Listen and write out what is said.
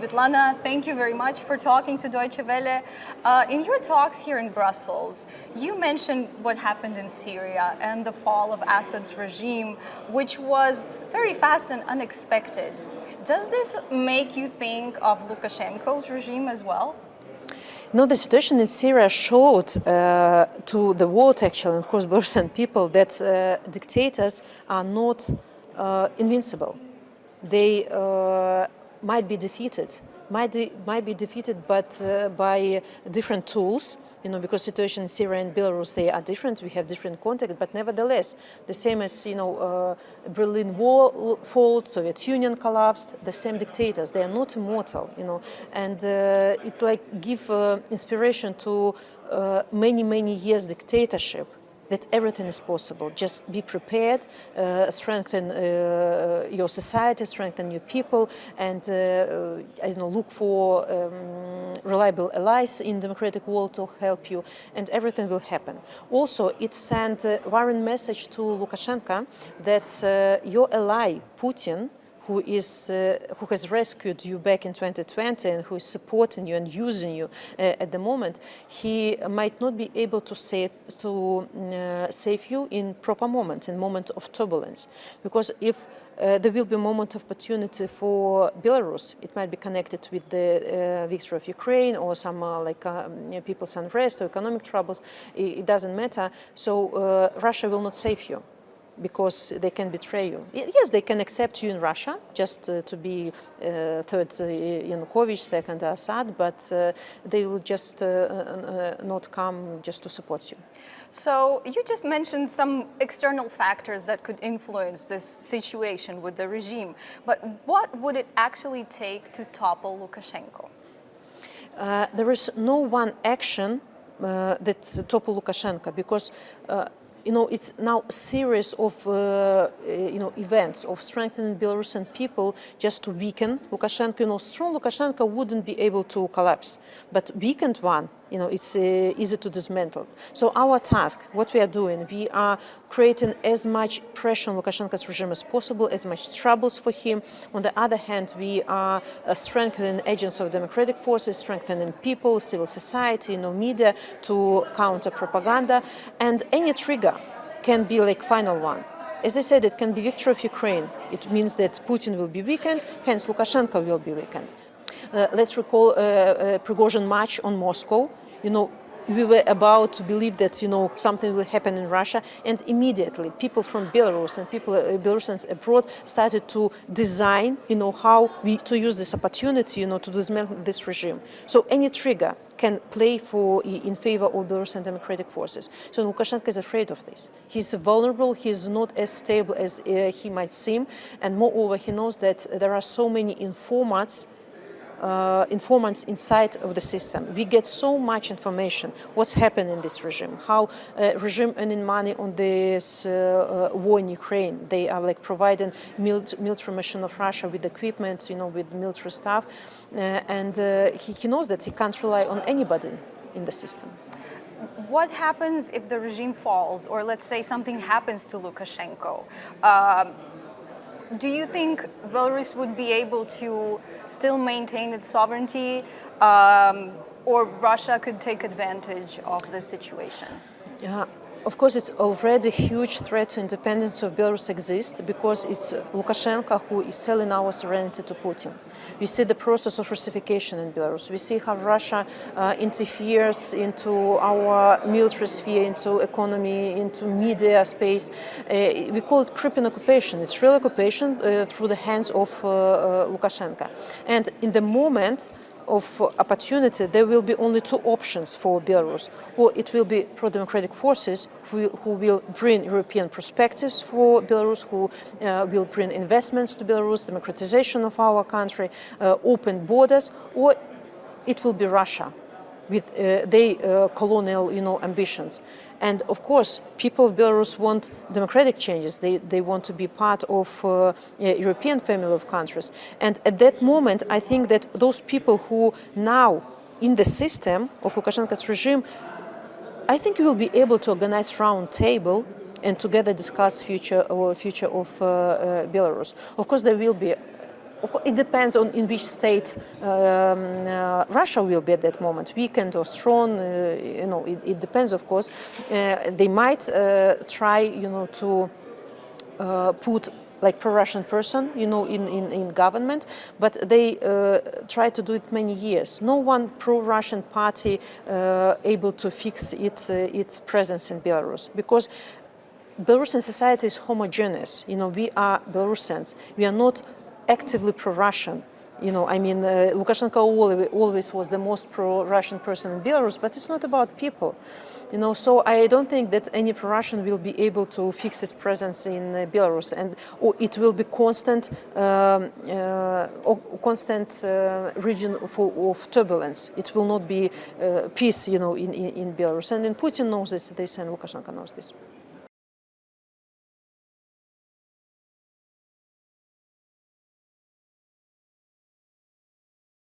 Sviatlana, thank you very much for talking to Deutsche Welle. In your talks here in Brussels, you mentioned what happened in Syria and the fall of Assad's regime, which was very fast and unexpected. Does this make you think of Lukashenko's regime as well? No, the situation in Syria showed to the world, actually, and of course, Belarusian people, that dictators are not invincible. They might be defeated, but by different tools. Because situation in Syria and Belarus, they are different. We have different context, but nevertheless, the same as Berlin Wall fall, Soviet Union collapsed. The same dictators, they are not immortal. And it give inspiration to many years dictatorship. That everything is possible. Just be prepared, strengthen your society, strengthen your people, and look for reliable allies in democratic world to help you, and everything will happen. Also, it sent a warning message to Lukashenko that your ally Putin, who has rescued you back in 2020 and who is supporting you and using you at the moment, he might not be able to save you in proper moment, in moment of turbulence. Because if there will be a moment of opportunity for Belarus, it might be connected with the victory of Ukraine or some people's unrest or economic troubles. It doesn't matter. So Russia will not save you, because they can betray you. Yes, they can accept you in Russia, just to be third Yanukovych, second Assad, but they will just not come just to support you. So you just mentioned some external factors that could influence this situation with the regime, but what would it actually take to topple Lukashenko? There is no one action that topple Lukashenko, because it's now a series of events of strengthening Belarusian people just to weaken Lukashenko. Strong Lukashenko wouldn't be able to collapse, but weakened one, it's easy to dismantle. So our task, what we are doing, we are creating as much pressure on Lukashenko's regime as possible, as much troubles for him. On the other hand, we are strengthening agents of democratic forces, strengthening people, civil society, media to counter propaganda, and any trigger can be final one. As I said, it can be victory of Ukraine. It means that Putin will be weakened, hence Lukashenko will be weakened. Let's recall Prigozhin march on Moscow. We were about to believe that something will happen in Russia, and immediately people from Belarus and Belarusians abroad started to design, how to use this opportunity, to dismantle this regime. So any trigger can play in favor of Belarusian democratic forces. So Lukashenko is afraid of this. He's vulnerable. He's not as stable as he might seem, and moreover, he knows that there are so many informants inside of the system. We get so much information, what's happening in this regime, how regime earning money on this war in Ukraine. They are providing military machine of Russia with equipment, with military stuff, and he knows that he can't rely on anybody in the system. What happens if the regime falls, or let's say something happens to Lukashenko? Do you think Belarus would be able to still maintain its sovereignty, or Russia could take advantage of this situation? Of course, it's already a huge threat to independence of Belarus exists, because it's Lukashenko who is selling our sovereignty to Putin. We see the process of Russification in Belarus. We see how Russia interferes into our military sphere, into economy, into media space. We call it creeping occupation. It's real occupation through the hands of Lukashenko. And in the moment of opportunity, there will be only two options for Belarus. Or it will be pro-democratic forces who will bring European perspectives for Belarus, who will bring investments to Belarus, democratization of our country, open borders, or it will be Russia with their colonial ambitions. And of course, people of Belarus want democratic changes. They want to be part of European family of countries. And at that moment, I think that those people who now in the system of Lukashenko's regime, I think we will be able to organize round table and together discuss future of Belarus. Of course, there will be of course, it depends on in which state Russia will be at that moment, weakened or strong. It depends, of course. They might try, to put like pro-Russian person, in government, but they try to do it many years. No one pro-Russian party able to fix its presence in Belarus, because Belarusian society is homogeneous. We are Belarusians. We are not actively pro-Russian. Lukashenko always was the most pro-Russian person in Belarus, but it's not about people. So I don't think that any pro-Russian will be able to fix his presence in Belarus, or it will be constant region of turbulence. It will not be peace, in Belarus. And Putin knows this, and Lukashenko knows this.